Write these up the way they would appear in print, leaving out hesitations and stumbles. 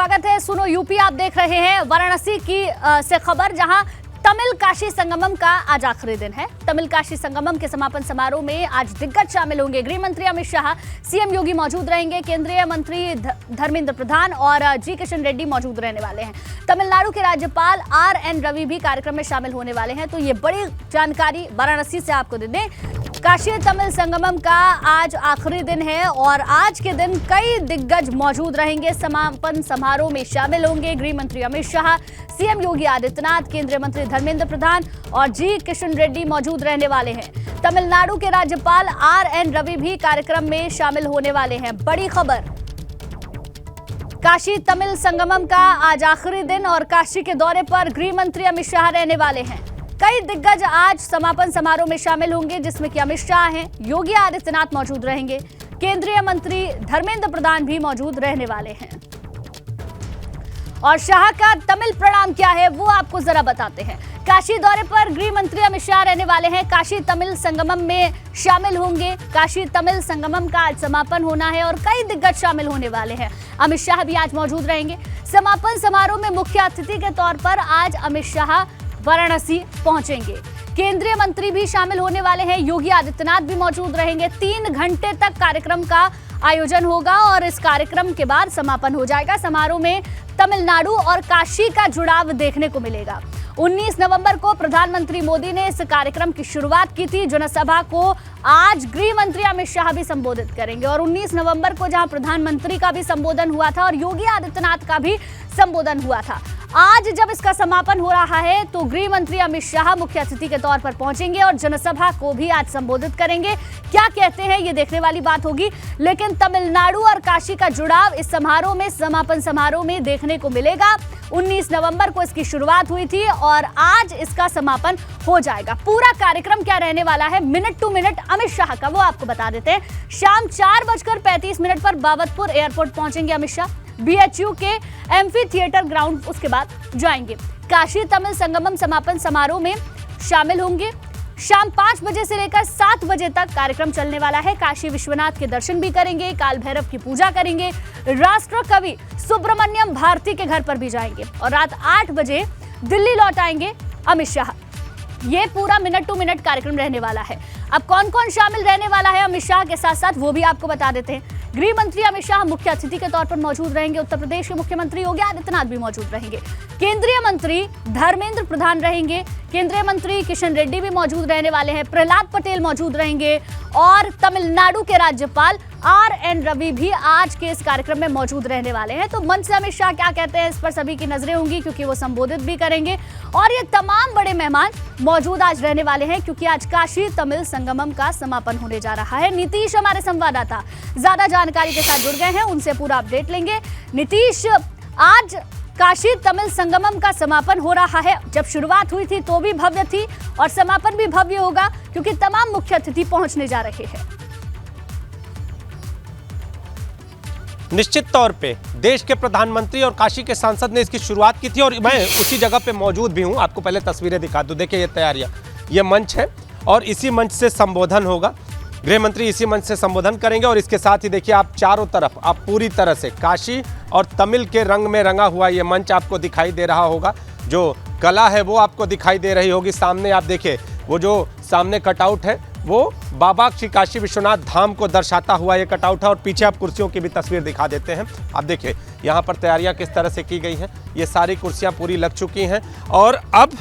स्वागत है। सुनो यूपी आप देख रहे हैं। वाराणसी की से खबर, जहां तमिल काशी संगमम का आज आखिरी दिन है। तमिल काशी संगमम के समापन समारोह में आज दिग्गज शामिल होंगे। गृह मंत्री अमित शाह, सीएम योगी मौजूद रहेंगे, केंद्रीय मंत्री धर्मेंद्र प्रधान और जी किशन रेड्डी मौजूद रहने वाले हैं। तमिलनाडु के राज्यपाल आर.एन. रवि भी कार्यक्रम में शामिल होने वाले हैं। तो ये बड़ी जानकारी वाराणसी से आपको दे दें। काशी तमिल संगमम का आज आखिरी दिन है और आज के दिन कई दिग्गज मौजूद रहेंगे। समापन समारोह में शामिल होंगे गृह मंत्री अमित शाह, सीएम योगी आदित्यनाथ, केंद्रीय मंत्री धर्मेंद्र प्रधान और जी किशन रेड्डी मौजूद रहने वाले हैं। तमिलनाडु के राज्यपाल आर.एन. रवि भी कार्यक्रम में शामिल होने वाले हैं। बड़ी खबर, काशी तमिल संगमम का आज आखिरी दिन और काशी के दौरे पर गृह मंत्री अमित शाह रहने वाले हैं। कई दिग्गज आज समापन समारोह में शामिल होंगे, जिसमें कि अमित शाह हैं, योगी आदित्यनाथ मौजूद रहेंगे, केंद्रीय मंत्री धर्मेंद्र प्रधान भी मौजूद रहने वाले हैं। और शाह का तमिल प्रणाम क्या है वो आपको जरा बताते हैं। काशी दौरे पर गृह मंत्री अमित शाह रहने वाले हैं, काशी तमिल संगमम में शामिल होंगे। काशी तमिल संगमम का आज समापन होना है और कई दिग्गज शामिल होने वाले हैं। अमित शाह भी आज मौजूद रहेंगे। समापन समारोह में मुख्य अतिथि के तौर पर आज अमित शाह वाराणसी पहुंचेंगे। केंद्रीय मंत्री भी शामिल होने वाले हैं, योगी आदित्यनाथ भी मौजूद रहेंगे। 3 घंटे तक कार्यक्रम का आयोजन होगा और इस कार्यक्रम के बाद समापन हो जाएगा। समारोह में तमिलनाडु और काशी का जुड़ाव देखने को मिलेगा। 19 नवंबर को प्रधानमंत्री मोदी ने इस कार्यक्रम की शुरुआत की थी। जनसभा को आज गृह मंत्री अमित शाह भी संबोधित करेंगे और 19 नवंबर को जहां प्रधानमंत्री का भी संबोधन हुआ था और योगी आदित्यनाथ का भी संबोधन हुआ था, आज जब इसका समापन हो रहा है तो गृह मंत्री अमित शाह मुख्य अतिथि के तौर पर पहुंचेंगे और जनसभा को भी आज संबोधित करेंगे। क्या कहते हैं ये देखने वाली बात होगी, लेकिन तमिलनाडु और काशी का जुड़ाव इस समारोह में, समापन समारोह में देखने को मिलेगा। 19 नवंबर को इसकी शुरुआत हुई थी और आज इसका समापन हो जाएगा। पूरा कार्यक्रम क्या रहने वाला है, minute to minute Amit Shah का, वो आपको बता देते हैं। शाम 4:35 पर बाबतपुर एयरपोर्ट पहुंचेंगे अमित शाह। BHU के एम्फी थिएटर ग्राउंड उसके बाद जाएंगे। काशी तमिल संगमम समापन समारोह में शामिल होंगे। शाम 5 बजे से लेकर 7 बजे तक कार्यक्रम चलने वाला है। काशी विश्वनाथ के दर्शन भी करेंगे, काल भैरव की पूजा करेंगे, राष्ट्र कवि सुब्रमण्यम भारती के घर पर भी जाएंगे और रात 8 बजे दिल्ली लौट आएंगे अमित शाह। ये पूरा मिनट टू मिनट कार्यक्रम रहने वाला है। अब कौन कौन शामिल रहने वाला है अमित शाह के साथ साथ वो भी आपको बता देते हैं। गृह मंत्री अमित शाह मुख्य अतिथि के तौर पर मौजूद रहेंगे। उत्तर प्रदेश के मुख्यमंत्री योगी आदित्यनाथ भी मौजूद रहेंगे। केंद्रीय मंत्री धर्मेंद्र प्रधान रहेंगे, केंद्रीय मंत्री किशन रेड्डी भी मौजूद रहने वाले हैं, प्रहलाद पटेल मौजूद रहेंगे और तमिलनाडु के राज्यपाल आर.एन. रवि भी आज के इस कार्यक्रम में मौजूद रहने वाले हैं। तो मंच से अमित शाह क्या कहते हैं इस पर सभी की नजरें होंगी, क्योंकि वो संबोधित भी करेंगे और ये तमाम बड़े मेहमान मौजूद आज रहने वाले हैं, क्योंकि आज काशी तमिल संगमम का समापन होने जा रहा है। नीतीश हमारे संवाददाता ज्यादा जानकारी के साथ जुड़ गए हैं, उनसे पूरा अपडेट लेंगे। नीतीश, आज काशी तमिल संगमम का समापन हो रहा है। जब शुरुआत हुई थी तो भी भव्य थी और समापन भी भव्य होगा, क्योंकि तमाम मुख्य अतिथि पहुंचने जा रहे हैं। निश्चित तौर पे देश के प्रधानमंत्री और काशी के सांसद ने इसकी शुरुआत की थी और मैं उसी जगह पे मौजूद भी हूं। आपको पहले तस्वीरें दिखा दूं। देखिए ये तैयारियां, ये मंच है और इसी मंच से संबोधन होगा। गृह मंत्री इसी मंच से संबोधन करेंगे और इसके साथ ही देखिए आप चारों तरफ, आप पूरी तरह से काशी और तमिल के रंग में रंगा हुआ ये मंच आपको दिखाई दे रहा होगा। जो कला है वो आपको दिखाई दे रही होगी। सामने आप देखिए वो जो सामने कटआउट है वो बाबा श्री काशी विश्वनाथ धाम को दर्शाता हुआ ये कटआउट है और पीछे आप कुर्सियों की भी तस्वीर दिखा देते हैं। आप देखिए यहाँ पर तैयारियां किस तरह से की गई हैं। ये सारी कुर्सियां पूरी लग चुकी हैं और अब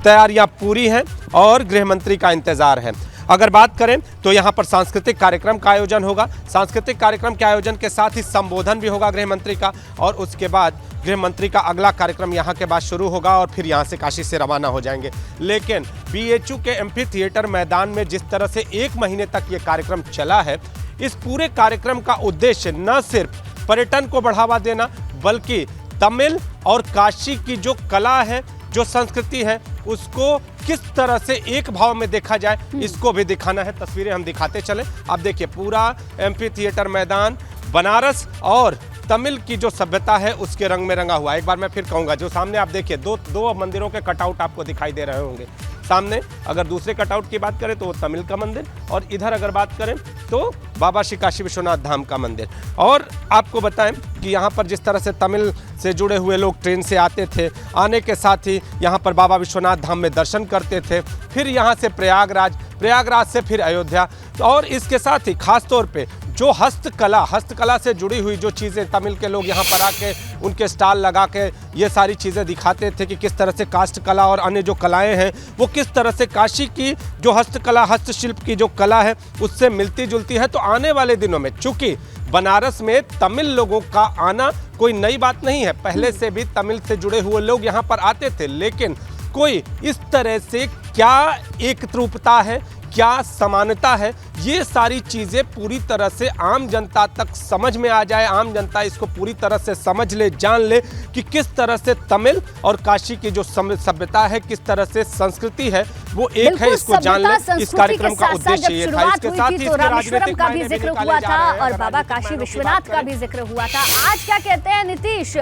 तैयारियां पूरी हैं और गृह मंत्री का इंतजार है। अगर बात करें तो यहाँ पर सांस्कृतिक कार्यक्रम का आयोजन होगा। सांस्कृतिक कार्यक्रम के आयोजन के साथ ही संबोधन भी होगा गृह मंत्री का और उसके बाद गृह मंत्री का अगला कार्यक्रम यहाँ के बाद शुरू होगा और फिर यहाँ से काशी से रवाना हो जाएंगे। लेकिन BHU के एम्फी थिएटर मैदान में जिस तरह से 1 महीने तक ये कार्यक्रम चला है, इस पूरे कार्यक्रम का उद्देश्य न सिर्फ पर्यटन को बढ़ावा देना, बल्कि तमिल और काशी की जो कला है, जो संस्कृति है, उसको किस तरह से एक भाव में देखा जाए, इसको भी दिखाना है। तस्वीरें हम दिखाते चलें। आप देखिए पूरा एम्फी थिएटर मैदान बनारस और तमिल की जो सभ्यता है उसके रंग में रंगा हुआ। एक बार मैं फिर कहूँगा, जो सामने आप देखिए दो मंदिरों के कटआउट आपको दिखाई दे रहे होंगे सामने। अगर दूसरे कटआउट की बात करें तो वो तमिल का मंदिर, और इधर अगर बात करें तो बाबा श्री काशी विश्वनाथ धाम का मंदिर। और आपको बताएं कि यहाँ पर जिस तरह से तमिल से जुड़े हुए लोग ट्रेन से आते थे, आने के साथ ही यहाँ पर बाबा विश्वनाथ धाम में दर्शन करते थे, फिर यहाँ से प्रयागराज से फिर अयोध्या। और इसके साथ ही खास तौर पे जो हस्तकला से जुड़ी हुई जो चीज़ें तमिल के लोग यहाँ पर आके उनके स्टॉल लगा के ये सारी चीज़ें दिखाते थे कि किस तरह से काष्ठ कला और अन्य जो कलाएं हैं वो किस तरह से काशी की जो हस्तशिल्प की जो कला है उससे मिलती जुलती है। तो आने वाले दिनों में, चूँकि बनारस में तमिल लोगों का आना कोई नई बात नहीं है, पहले से भी तमिल से जुड़े हुए लोग यहाँ पर आते थे, लेकिन कोई इस तरह से क्या एकरूपता है, क्या समानता है, ये सारी चीज़ें पूरी तरह से आम जनता तक समझ में आ जाए, आम जनता इसको पूरी तरह से समझ ले, जान ले कि किस तरह से तमिल और काशी की जो सभ्यता है, किस तरह से संस्कृति है वो एक है, इसको जान ले। इस कार्यक्रम का उद्देश्य ये था। इसके साथ ही रामेश्वरम का भी जिक्र हुआ था और बाबा काशी विश्वनाथ का भी जिक्र हुआ था। आज क्या कहते हैं नीतीश,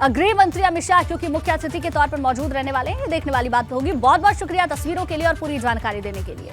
गृह मंत्री अमित शाह क्योंकि मुख्य अतिथि के तौर पर मौजूद रहने वाले हैं, देखने वाली बात होगी। बहुत बहुत शुक्रिया तस्वीरों के लिए और पूरी जानकारी देने के लिए।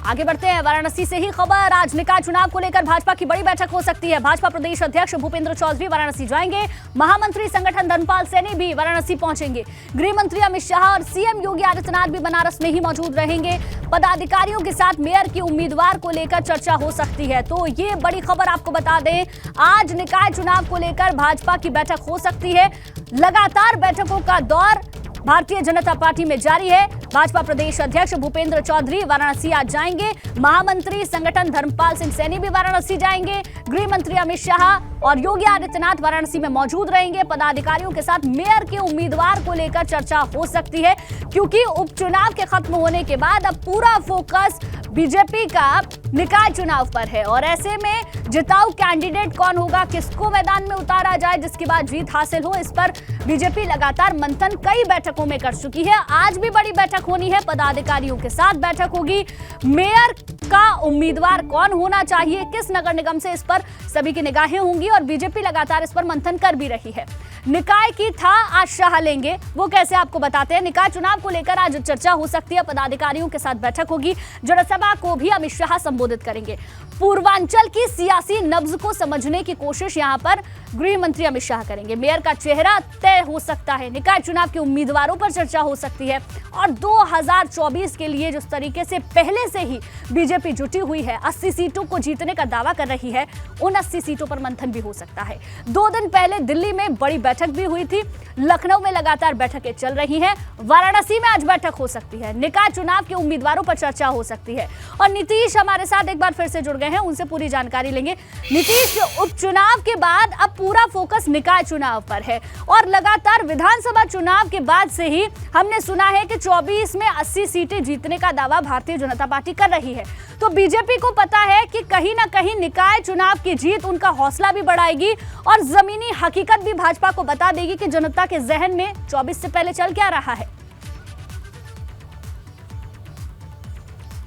आगे बढ़ते हैं, वाराणसी से ही खबर। आज निकाय चुनाव को लेकर भाजपा की बड़ी बैठक हो सकती है। भाजपा प्रदेश अध्यक्ष भूपेंद्र चौधरी वाराणसी जाएंगे। महामंत्री संगठन धर्मपाल सैनी भी वाराणसी पहुंचेंगे। गृह मंत्री अमित शाह और सीएम योगी आदित्यनाथ भी बनारस में ही मौजूद रहेंगे। पदाधिकारियों के साथ मेयर की उम्मीदवार को लेकर चर्चा हो सकती है। तो ये बड़ी खबर आपको बता दें, आज निकाय चुनाव को लेकर भाजपा की बैठक हो सकती है। लगातार बैठकों का दौर भारतीय जनता पार्टी में जारी है। भाजपा प्रदेश अध्यक्ष भूपेंद्र चौधरी वाराणसी आज जाएंगे। महामंत्री संगठन धर्मपाल सिंह सैनी भी वाराणसी जाएंगे। गृह मंत्री अमित शाह और योगी आदित्यनाथ वाराणसी में मौजूद रहेंगे। पदाधिकारियों के साथ मेयर के उम्मीदवार को लेकर चर्चा हो सकती है, क्योंकि उपचुनाव के खत्म होने के बाद अब पूरा फोकस बीजेपी का निकाय चुनाव पर है। और ऐसे में जिताऊ कैंडिडेट कौन होगा, किसको मैदान में उतारा जाए जिसके बाद जीत हासिल हो, इस पर बीजेपी लगातार मंथन कई बैठकों में कर चुकी है। आज भी बड़ी बैठक होनी है, पदाधिकारियों के साथ बैठक होगी। मेयर का उम्मीदवार कौन होना चाहिए, किस नगर निगम से, इस पर सभी की निगाहें होंगी और बीजेपी लगातार इस पर मंथन कर भी रही है। निकाय की था आज शाह लेंगे, वो कैसे आपको बताते हैं। निकाय चुनाव को लेकर आज चर्चा हो सकती है, पदाधिकारियों के साथ बैठक होगी। जनसभा को भी अमित शाह संबोधित करेंगे। पूर्वांचल की सियासी नब्ज को समझने की कोशिश यहां पर गृह मंत्री अमित शाह करेंगे। मेयर का चेहरा तय हो सकता है, निकाय चुनाव के उम्मीदवारों पर चर्चा हो सकती है और 2024 के लिए जिस तरीके से पहले से ही बीजेपी जुटी हुई है, 80 सीटों को जीतने का दावा कर रही है, उन 80 सीटों पर मंथन भी हो सकता है। 2 दिन पहले दिल्ली में बड़ी बैठक भी हुई थी, लखनऊ में लगातार बैठकें चल रही हैं, वाराणसी में आज बैठक हो सकती है, निकाय चुनाव के उम्मीदवारों पर चर्चा हो सकती है। और नीतीश हमारे साथ एक बार फिर से जुड़ गए हैं, उनसे पूरी जानकारी लेंगे। नीतीश, उपचुनाव के बाद अब पूरा फोकस निकाय चुनाव पर है और लगातार विधानसभा चुनाव के बाद से ही हमने सुना है कि 24 में 80 सीटें जीतने का दावा भारतीय जनता पार्टी कर रही है। तो बीजेपी को पता है कि कहीं ना कहीं निकाय चुनाव की जीत उनका हौसला भी बढ़ाएगी और जमीनी हकीकत भी भाजपा को बता देगी कि जनता के जहन में 24 से पहले चल क्या रहा है।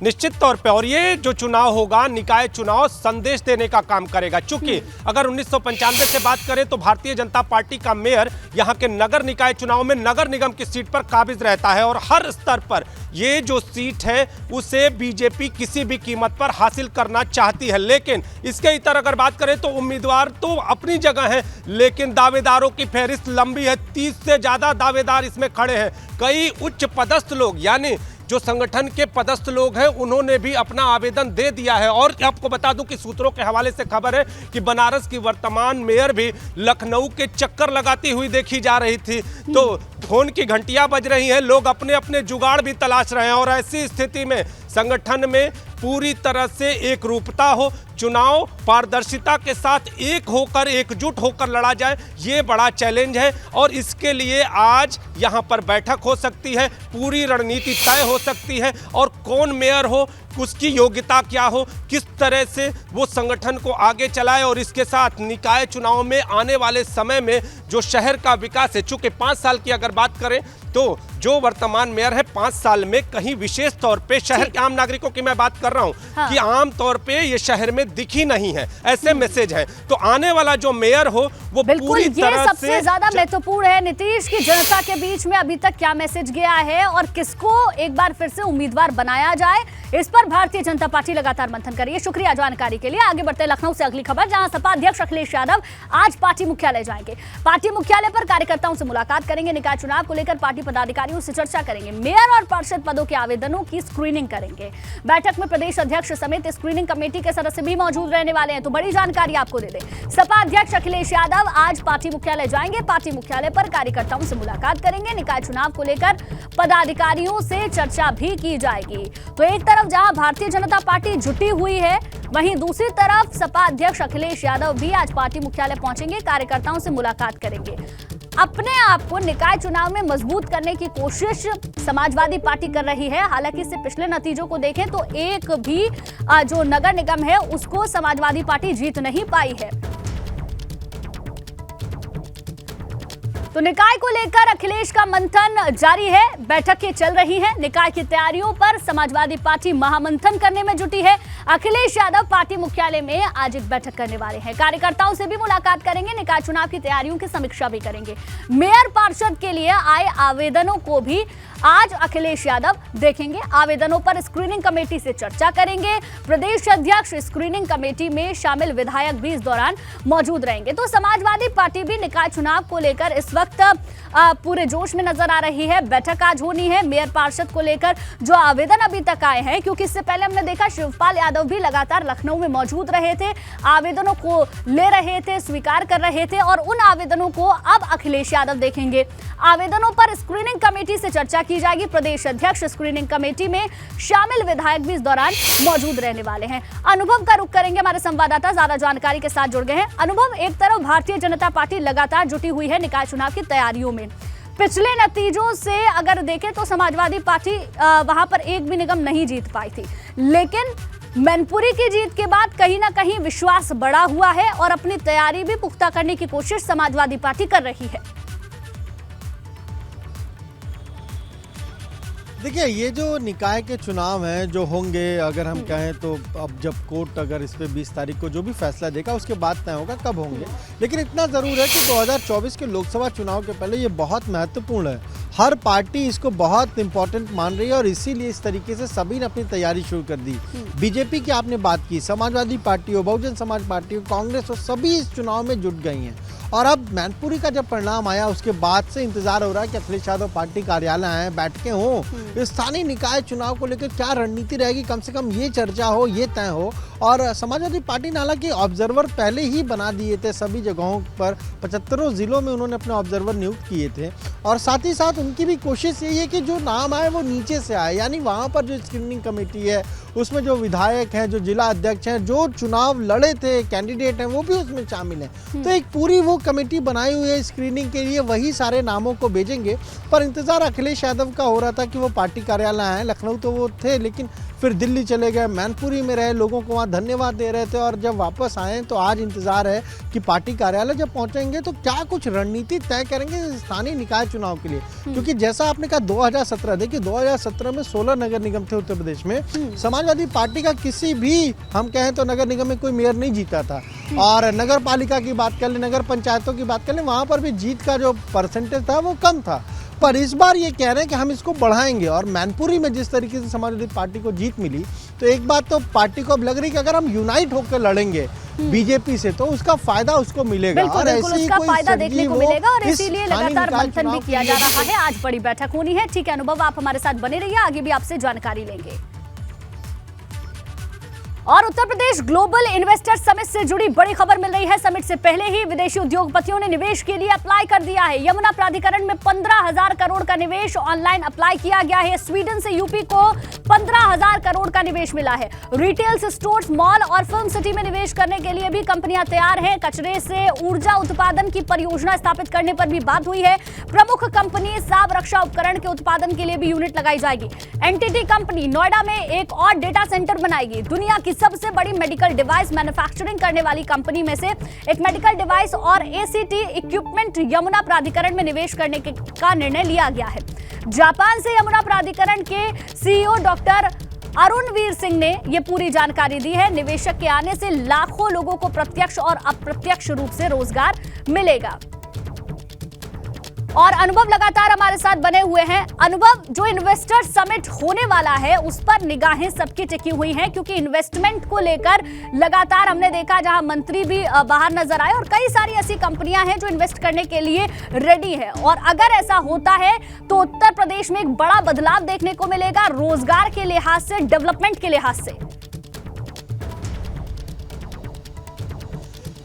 निश्चित तौर पे, और ये जो चुनाव होगा, निकाय चुनाव संदेश देने का काम करेगा। चूंकि अगर 1995 से बात करें तो भारतीय जनता पार्टी का मेयर यहाँ के नगर निकाय चुनाव में नगर निगम की सीट पर काबिज रहता है और हर स्तर पर ये जो सीट है उसे बीजेपी किसी भी कीमत पर हासिल करना चाहती है। लेकिन इसके इतर अगर बात करें तो उम्मीदवार तो अपनी जगह है, लेकिन दावेदारों की फहरिस्त लंबी है। 30 से ज्यादा दावेदार इसमें खड़े हैं। कई उच्च पदस्थ लोग, यानी जो संगठन के पदस्थ लोग हैं, उन्होंने भी अपना आवेदन दे दिया है। और आपको बता दूं कि सूत्रों के हवाले से खबर है कि बनारस की वर्तमान मेयर भी लखनऊ के चक्कर लगाती हुई देखी जा रही थी। तो फोन की घंटियां बज रही हैं, लोग अपने अपने जुगाड़ भी तलाश रहे हैं और ऐसी स्थिति में संगठन में पूरी तरह से एक रूपता हो, चुनाव पारदर्शिता के साथ एक होकर, एकजुट होकर लड़ा जाए, ये बड़ा चैलेंज है। और इसके लिए आज यहाँ पर बैठक हो सकती है, पूरी रणनीति तय हो सकती है और कौन मेयर हो, उसकी योग्यता क्या हो, किस तरह से वो संगठन को आगे चलाए। और इसके साथ निकाय चुनाव में आने वाले समय में जो शहर का विकास है, चूंकि 5 साल की अगर बात करें तो जो वर्तमान मेयर है 5 साल में कहीं विशेष तौर पे शहर के आम नागरिकों की मैं बात कर रहा हूं कि आम तौर पे ये शहर में दिखी नहीं है, ऐसे मैसेज हैं। तो आने वाला जो मेयर हो वो बिल्कुल, पूरी ये तरह सबसे ज्यादा महत्वपूर्ण है। नीतीश की जनता के बीच में अभी तक क्या मैसेज गया है और किसको एक बार फिर से उम्मीदवार बनाया जाए, इस पर भारतीय जनता पार्टी लगातार मंथन कर रही है। शुक्रिया जानकारी के लिए। आगे बढ़ते लखनऊ से अगली खबर, जहां सपा अध्यक्ष अखिलेश यादव आज पार्टी मुख्यालय जाएंगे। पार्टी मुख्यालय पर कार्यकर्ताओं से मुलाकात करेंगे। निकाय चुनाव को लेकर पार्टी पदाधिकारियों से चर्चा करेंगे। मेयर और पार्षद पदों के आवेदनों की स्क्रीनिंग करेंगे। बैठक में प्रदेश अध्यक्ष समेत स्क्रीनिंग कमेटी के सदस्य भी मौजूद रहने वाले हैं। तो बड़ी जानकारी आपको दे दें, सपा अध्यक्ष अखिलेश यादव आज पार्टी मुख्यालय जाएंगे। पार्टी मुख्यालय पर कार्यकर्ताओं से मुलाकात करेंगे। निकाय चुनाव को लेकर पदाधिकारियों से चर्चा भी की जाएगी। तो एक तरफ जहां भारतीय जनता पार्टी जुटी हुई है, वहीं दूसरी तरफ सपा अध्यक्ष अखिलेश यादव भी आज पार्टी मुख्यालय पहुंचेंगे, कार्यकर्ताओं से मुलाकात करेंगे। अपने आप को निकाय चुनाव में मजबूत करने की कोशिश समाजवादी पार्टी कर रही है। हालांकि इससे पिछले नतीजों को देखें तो एक भी जो नगर निगम है उसको समाजवादी पार्टी जीत नहीं पाई है। तो निकाय को लेकर अखिलेश का मंथन जारी है, बैठकें चल रही हैं। निकाय की तैयारियों पर समाजवादी पार्टी महामंथन करने में जुटी है। अखिलेश यादव पार्टी मुख्यालय में आज एक बैठक करने वाले हैं। कार्यकर्ताओं से भी मुलाकात करेंगे। निकाय चुनाव की तैयारियों की समीक्षा भी करेंगे। मेयर पार्षद के लिए आए आवेदनों को भी आज अखिलेश यादव देखेंगे। आवेदनों पर स्क्रीनिंग कमेटी से चर्चा करेंगे। प्रदेश अध्यक्ष स्क्रीनिंग कमेटी में शामिल विधायक भी इस दौरान मौजूद रहेंगे। तो समाजवादी पार्टी भी निकाय चुनाव को लेकर इस वक्त पूरे जोश में नजर आ रही है। बैठक आज होनी है। मेयर पार्षद को लेकर जो आवेदन अभी तक आए हैं, क्योंकि इससे पहले हमने देखा शिवपाल यादव भी लगातार लखनऊ में मौजूद रहे थे, आवेदनों को ले रहे थे, स्वीकार कर रहे थे, और उन आवेदनों को अब अखिलेश यादव देखेंगे। आवेदनों पर स्क्रीनिंग कमेटी से चर्चा की जाएगी। प्रदेश अध्यक्ष स्क्रीनिंग कमेटी में शामिल विधायक भी इस दौरान मौजूद रहने वाले हैं। अनुभव का रुख करेंगे, हमारे संवाददाता ज्यादा जानकारी के साथ जुड़ गए हैं। अनुभव, एक तरफ भारतीय जनता पार्टी लगातार जुटी हुई है निकाय चुनाव की तैयारियों में। पिछले नतीजों से अगर देखें तो समाजवादी पार्टी वहां पर एक भी निगम नहीं जीत पाई थी, लेकिन मैनपुरी की जीत के बाद कहीं ना कहीं विश्वास बढ़ा हुआ है और अपनी तैयारी भी पुख्ता करने की कोशिश समाजवादी पार्टी कर रही है। देखिए, ये जो निकाय के चुनाव हैं जो होंगे, अगर हम कहें तो अब जब कोर्ट अगर इस पे 20 तारीख को जो भी फैसला देगा उसके बाद तय होगा कब होंगे। लेकिन इतना ज़रूर है कि 2024 के लोकसभा चुनाव के पहले ये बहुत महत्वपूर्ण है। हर पार्टी इसको बहुत इंपॉर्टेंट मान रही है और इसीलिए इस तरीके से सभी ने अपनी तैयारी शुरू कर दी। बीजेपी की आपने बात की, समाजवादी पार्टी हो, बहुजन समाज पार्टी हो, कांग्रेस हो, सभी इस चुनाव में जुट गई हैं। और अब मैनपुरी का जब परिणाम आया उसके बाद से इंतजार हो रहा है कि अखिलेश यादव पार्टी कार्यालय आए, बैठकें हों, स्थानीय निकाय चुनाव को लेकर क्या रणनीति रहेगी, कम से कम ये चर्चा हो, ये तय हो। और समाजवादी पार्टी ने हालांकि ऑब्जर्वर पहले ही बना दिए थे सभी जगहों पर, 75 जिलों में उन्होंने अपने ऑब्जर्वर नियुक्त किए थे। और साथ ही साथ उनकी भी कोशिश यही है कि जो नाम आए वो नीचे से आए, यानी वहाँ पर जो स्क्रीनिंग कमेटी है उसमें जो विधायक हैं, जो जिला अध्यक्ष हैं, जो चुनाव लड़े थे कैंडिडेट हैं, वो भी उसमें शामिल हैं। तो एक पूरी वो कमेटी बनाई हुई है स्क्रीनिंग के लिए, वही सारे नामों को भेजेंगे। पर इंतजार अखिलेश यादव का हो रहा था कि वो पार्टी कार्यालय आए। लखनऊ तो वो थे, लेकिन फिर दिल्ली चले गए, मैनपुरी में रहे, लोगों को वहाँ धन्यवाद दे रहे थे, और जब वापस आए तो आज इंतजार है कि पार्टी कार्यालय जब पहुंचेंगे तो क्या कुछ रणनीति तय करेंगे स्थानीय निकाय चुनाव के लिए। क्योंकि जैसा आपने कहा 2017, देखिए 2017 में 16 नगर निगम थे उत्तर प्रदेश में। समाजवादी पार्टी का किसी भी हम कहें तो नगर निगम में कोई मेयर नहीं जीता था। और नगर पालिका की बात कर ले, नगर पंचायतों की बात कर ले, वहाँ पर भी जीत का जो परसेंटेज था वो कम था। पर इस बार ये कह रहे हैं कि हम इसको बढ़ाएंगे। और मैनपुरी में जिस तरीके से समाजवादी पार्टी को जीत मिली, तो एक बात तो पार्टी को अब लग रही है कि अगर हम यूनाइट होकर लड़ेंगे बीजेपी से तो उसका फायदा उसको मिलेगा। बिल्कुल, बिल्कुल उसका फायदा देखने को मिलेगा और इसीलिए लगातार मंथन भी किया जा रहा है। आज बड़ी बैठक होनी है। ठीक है अनुभव, आप हमारे साथ बने रहिए, आगे भी आपसे जानकारी लेंगे। और Uttar Pradesh global investor summit से जुड़ी बड़ी खबर मिल रही है। समिट से पहले ही विदेशी उद्योगपतियों ने निवेश के लिए अप्लाई कर दिया है। यमुना प्राधिकरण में 15,000 करोड़ का निवेश ऑनलाइन अप्लाई किया गया है। स्वीडन से यूपी को 15,000 करोड़ का निवेश मिला है। रिटेल स्टोर्स, मॉल और फिल्म सिटी में निवेश करने के लिए भी कंपनियां तैयार हैं। कचरे से ऊर्जा उत्पादन की परियोजना स्थापित करने पर भी बात हुई है। प्रमुख कंपनी साब रक्षा उपकरण के उत्पादन के लिए भी यूनिट लगाई जाएगी। एनटीटी कंपनी नोएडा में एक और डेटा सेंटर बनाएगी। दुनिया की सबसे बड़ी मेडिकल डिवाइस मैन्युफैक्चरिंग करने वाली कंपनी में से एक मेडिकल डिवाइस और एसीटी इक्विपमेंट यमुना प्राधिकरण में निवेश करने का निर्णय लिया गया है। जापान से यमुना प्राधिकरण के सीईओ डॉक्टर अरुणवीर सिंह ने ये पूरी जानकारी दी है। निवेशक के आने से लाखों लोगों को प्रत्यक्ष और अप्रत्यक्ष रूप से रोजगार मिलेगा। और अनुभव लगातार हमारे साथ बने हुए हैं। अनुभव, जो इन्वेस्टर समिट होने वाला है उस पर निगाहें सबकी टिकी हुई हैं, क्योंकि इन्वेस्टमेंट को लेकर लगातार हमने देखा जहां मंत्री भी बाहर नजर आए और कई सारी ऐसी कंपनियां हैं जो इन्वेस्ट करने के लिए रेडी है। और अगर ऐसा होता है तो उत्तर प्रदेश में एक बड़ा बदलाव देखने को मिलेगा, रोजगार के लिहाज से, डेवलपमेंट के लिहाज से।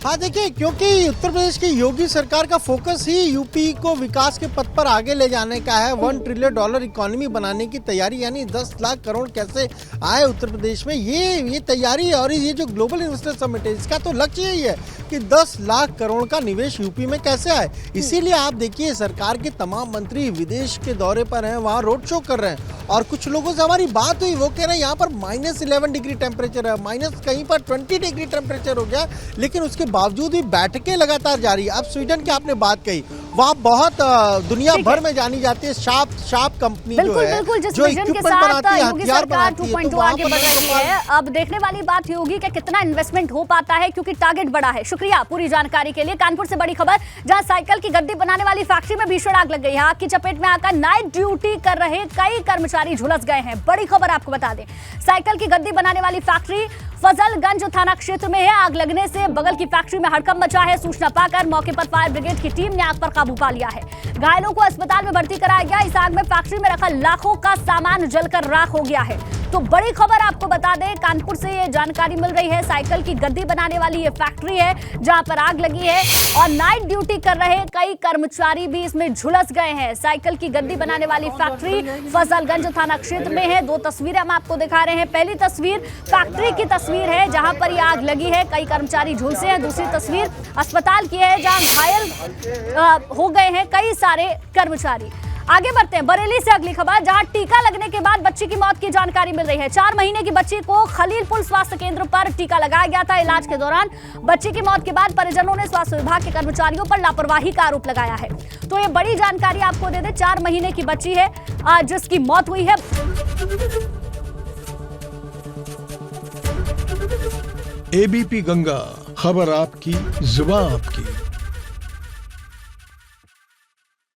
हाँ देखिए, क्योंकि उत्तर प्रदेश की योगी सरकार का फोकस ही यूपी को विकास के पथ पर आगे ले जाने का है। $1 ट्रिलियन इकोनॉमी बनाने की तैयारी, यानी 10 लाख करोड़ कैसे आए उत्तर प्रदेश में, ये तैयारी। और ये जो ग्लोबल इन्वेस्टर समिट है इसका तो लक्ष्य यही है कि 10 लाख करोड़ का निवेश यूपी में कैसे आए। इसीलिए आप देखिए सरकार के तमाम मंत्री विदेश के दौरे पर हैं, वहाँ रोड शो कर रहे हैं। और कुछ लोगों से हमारी बात हुई, वो कह रहे हैं यहाँ पर -11 डिग्री टेम्परेचर है, माइनस कहीं पर 20 डिग्री टेम्परेचर हो गया, लेकिन उसके बावजूद भी बैठकें लगातार जारी है। अब स्वीडन की आपने बात कही, वहाँ बहुत दुनिया भर में जानी जाती है शार्प कंपनी जो है, जो इक्विपमेंट बनाती है, हथियार बनाती है, तो वहाँ आगे बढ़ रही है। अब देखने वाली बात ये होगी कि कितना इन्वेस्टमेंट हो पाता है, क्योंकि टारगेट बड़ा है। शुक्रिया पूरी जानकारी के लिए। कानपुर से बड़ी खबर, जहां साइकिल की गद्दी बनाने वाली फैक्ट्री में भीषण आग लग गई है। आग की चपेट में आकर नाइट ड्यूटी कर रहे कई कर्मचारी झुलस गए हैं। बड़ी खबर आपको बता दें, साइकिल की गद्दी बनाने वाली फैक्ट्री फजलगंज थाना क्षेत्र में है। आग लगने से बगल की फैक्ट्री में हड़कंप मचा है। सूचना पाकर मौके पर फायर ब्रिगेड की टीम ने आग पर काबू पा लिया है। घायलों को अस्पताल में भर्ती कराया गया। इस आग में फैक्ट्री में रखा लाखों का सामान जलकर राख हो गया है। तो बड़ी खबर आपको बता दें, कानपुर से ये जानकारी मिल रही है। साइकिल की गद्दी बनाने वाली ये फैक्ट्री है जहां पर आग लगी है और नाइट ड्यूटी कर रहे कई कर्मचारी भी इसमें झुलस गए हैं। साइकिल की गद्दी बनाने वाली फैक्ट्री फजलगंज थाना क्षेत्र में है। 2 तस्वीरें हम आपको दिखा रहे हैं। पहली तस्वीर फैक्ट्री की तस्वीर है जहां पर ये आग लगी है, कई कर्मचारी झुलसे हैं। दूसरी तस्वीर अस्पताल की है जहां घायल हो गए हैं कई सारे कर्मचारी। आगे बढ़ते हैं, बरेली से अगली खबर, जहां टीका लगने के बाद बच्ची की मौत की जानकारी मिल रही है। 4 महीने की बच्ची को खलीलपुर स्वास्थ्य केंद्र पर टीका लगाया गया था। इलाज के दौरान बच्ची की मौत के बाद परिजनों ने स्वास्थ्य विभाग के कर्मचारियों पर लापरवाही का आरोप लगाया है। तो ये बड़ी जानकारी आपको दे दें, 4 महीने की बच्ची है जिसकी मौत हुई है। एबीपी गंगा, खबर आपकी, जुबान आपकी।